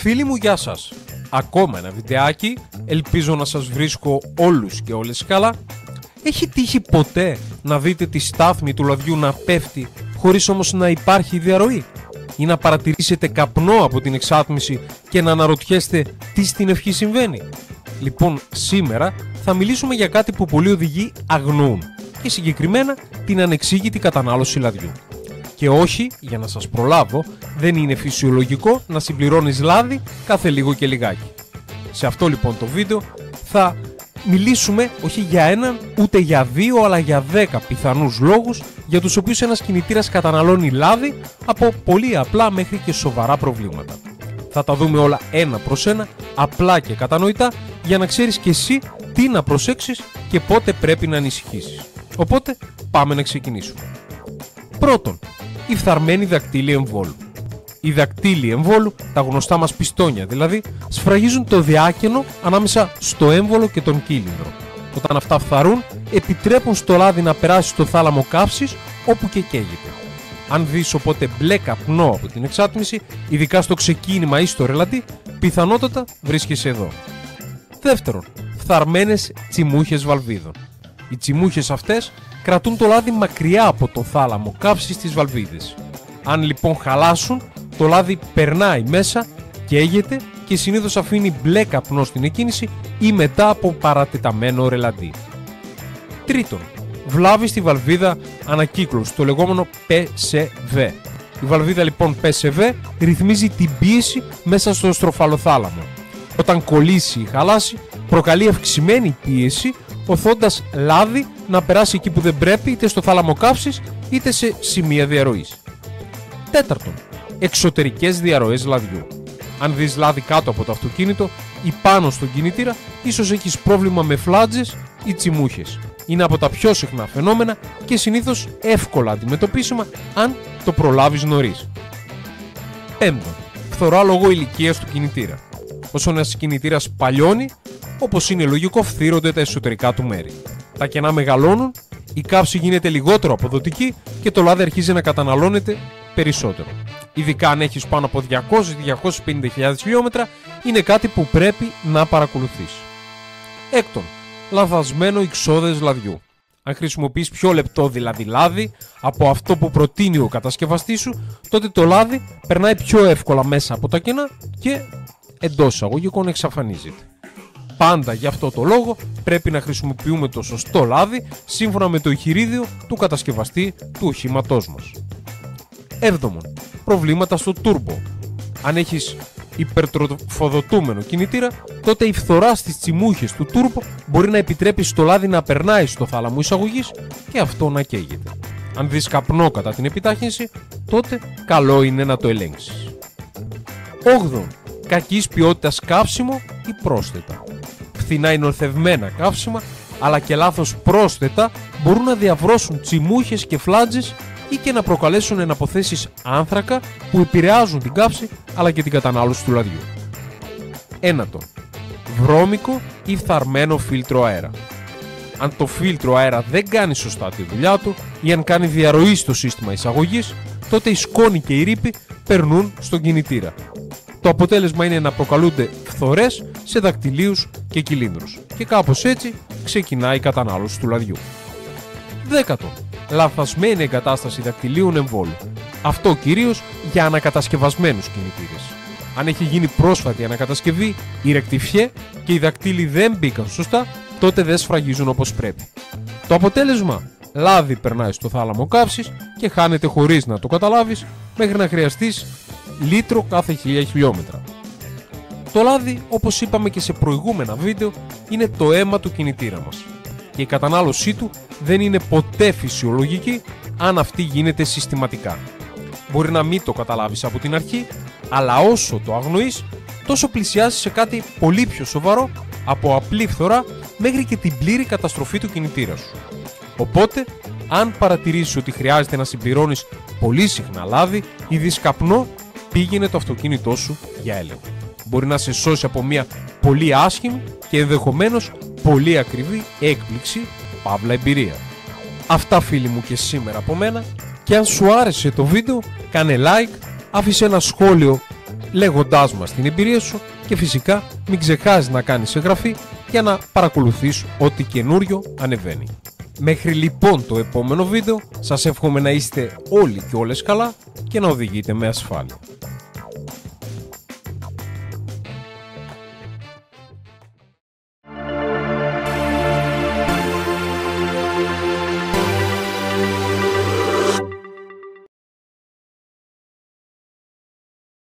Φίλοι μου, γεια σας. Ακόμα ένα βιντεάκι, ελπίζω να σας βρίσκω όλους και όλες καλά. Έχει τύχει ποτέ να δείτε τη στάθμη του λαδιού να πέφτει χωρίς όμως να υπάρχει διαρροή? Ή να παρατηρήσετε καπνό από την εξάτμιση και να αναρωτιέστε τι στην ευχή συμβαίνει? Λοιπόν, σήμερα θα μιλήσουμε για κάτι που πολλοί οδηγοί αγνοούν, και συγκεκριμένα την ανεξήγητη κατανάλωση λαδιού. Και όχι, για να σας προλάβω, δεν είναι φυσιολογικό να συμπληρώνεις λάδι κάθε λίγο και λιγάκι. Σε αυτό λοιπόν το βίντεο θα μιλήσουμε όχι για έναν, ούτε για δύο, αλλά για 10 πιθανούς λόγους για τους οποίους ένας κινητήρας καταναλώνει λάδι, από πολύ απλά μέχρι και σοβαρά προβλήματα. Θα τα δούμε όλα ένα προς ένα, απλά και κατανοητά, για να ξέρεις και εσύ τι να προσέξεις και πότε πρέπει να ανησυχήσεις. Οπότε πάμε να ξεκινήσουμε. Πρώτον, η φθαρμένη δακτύλη εμβόλου. Οι δακτύλοι εμβόλου, τα γνωστά μας πιστόνια δηλαδή, σφραγίζουν το διάκαινο ανάμεσα στο έμβολο και τον κύλινδρο. Όταν αυτά φθαρούν, επιτρέπουν στο λάδι να περάσει στο θάλαμο καύσης, όπου και καίγεται. Αν δεις οπότε μπλε καπνό από την εξάτμιση, ειδικά στο ξεκίνημα ή στο ρελαντί, πιθανότατα βρίσκεσαι εδώ. Δεύτερον, φθαρμένες τσιμούχες βαλβίδων. Οι τσιμούχες αυτές κρατούν το λάδι μακριά από το θάλαμο καύσης στις βαλβίδες. Αν λοιπόν χαλάσουν, το λάδι περνάει μέσα, καίγεται και συνήθως αφήνει μπλε καπνό στην εκκίνηση ή μετά από παρατεταμένο ρελαντί. Τρίτον, βλάβη στη βαλβίδα ανακύκλωση, το λεγόμενο PSV. Η βαλβίδα λοιπόν PSV ρυθμίζει την πίεση μέσα στο στροφαλοθάλαμο. Όταν κολλήσει ή χαλάσει, προκαλεί αυξημένη πίεση, οθώντας λάδι να περάσει εκεί που δεν πρέπει, είτε στο θάλαμο καύσης είτε σε σημεία διαρροής. Τέταρτον, εξωτερικές διαρροές λαδιού. Αν δεις λάδι κάτω από το αυτοκίνητο ή πάνω στον κινητήρα, ίσως έχεις πρόβλημα με φλάτζες ή τσιμούχες. Είναι από τα πιο συχνά φαινόμενα και συνήθως εύκολα αντιμετωπίσιμα αν το προλάβεις νωρίς. Πέμπτον, φθορά λόγω ηλικίας του κινητήρα. Όσο ένας κινητήρας παλιώνει, όπως είναι λογικό, φθύρονται τα εσωτερικά του μέρη. Τα κενά μεγαλώνουν, η καύση γίνεται λιγότερο αποδοτική και το λάδι αρχίζει να καταναλώνεται περισσότερο. Ειδικά αν έχεις πάνω από 200-250.000 χιλιόμετρα, είναι κάτι που πρέπει να παρακολουθείς. Έκτον, λανθασμένο εξώδες λαδιού. Αν χρησιμοποιείς πιο λεπτό δηλαδή λάδι από αυτό που προτείνει ο κατασκευαστής σου, τότε το λάδι περνάει πιο εύκολα μέσα από τα κενά και εντός εισαγωγικών εξαφανίζεται. Πάντα γι' αυτό το λόγο πρέπει να χρησιμοποιούμε το σωστό λάδι σύμφωνα με το ηχειρίδιο του κατασκευαστή του οχήματός μας. Έβδομον, προβλήματα στο τούρμπο. Αν έχεις υπερτροφοδοτούμενο κινητήρα, τότε η φθορά στις τσιμούχες του τούρμπο μπορεί να επιτρέπει στο λάδι να περνάει στο θάλαμο εισαγωγής και αυτό να καίγεται. Αν δεις καπνό κατά την επιτάχυνση, τότε καλό είναι να το ελέγξεις. Όγδον, κακής ποιότητας καύσιμο ή πρόσθετα. Φθηνά ή νοθευμένα καύσιμα, αλλά και λάθος πρόσθετα μπορούν να διαβρώσουν τσιμούχες και φλάτζες ή και να προκαλέσουν εναποθέσεις άνθρακα που επηρεάζουν την καύση αλλά και την κατανάλωση του λαδιού. Ένατον, βρώμικο ή φθαρμένο φίλτρο αέρα. Αν το φίλτρο αέρα δεν κάνει σωστά τη δουλειά του ή αν κάνει διαρροή στο σύστημα εισαγωγής, τότε η σκόνη και η ρήπη περνούν στον κινητήρα. Το αποτέλεσμα είναι να προκαλούνται φθορές σε δακτυλίους και κυλίνδρους και κάπως έτσι ξεκινάει η κατανάλωση του λαδιού. Δέκατον, λανθασμένη εγκατάσταση δακτυλίων εμβόλου. Αυτό κυρίως για ανακατασκευασμένους κινητήρες. Αν έχει γίνει πρόσφατη ανακατασκευή ή ρεκτιφιέ και οι δακτύλοι δεν μπήκαν σωστά, τότε δεν σφραγίζουν όπως πρέπει. Το αποτέλεσμα, λάδι περνάει στο θάλαμο καύσης και χάνεται χωρίς να το καταλάβεις, μέχρι να χρειαστείς λίτρο κάθε 1000 χιλιόμετρα. Το λάδι, όπως είπαμε και σε προηγούμενα βίντεο, είναι το αίμα του κινητήρα μας και η κατανάλωσή του δεν είναι ποτέ φυσιολογική αν αυτή γίνεται συστηματικά. Μπορεί να μην το καταλάβεις από την αρχή, αλλά όσο το αγνοείς, τόσο πλησιάζεις σε κάτι πολύ πιο σοβαρό, από απλή φθορά μέχρι και την πλήρη καταστροφή του κινητήρα σου. Οπότε, αν παρατηρήσεις ότι χρειάζεται να συμπληρώνεις πολύ συχνά λάδι ή δεις καπνό, πήγαινε το αυτοκίνητό σου για έλεγχο. Μπορεί να σε σώσει από μια πολύ άσχημη και ενδεχομένως πολύ ακριβή έκπληξη, παύλα εμπειρία. Αυτά φίλοι μου και σήμερα από μένα, και αν σου άρεσε το βίντεο, κάνε like, άφησε ένα σχόλιο λέγοντάς μας την εμπειρία σου και φυσικά μην ξεχάσεις να κάνεις εγγραφή για να παρακολουθείς ό,τι καινούριο ανεβαίνει. Μέχρι λοιπόν το επόμενο βίντεο, σας εύχομαι να είστε όλοι και όλες καλά και να οδηγείτε με ασφάλεια.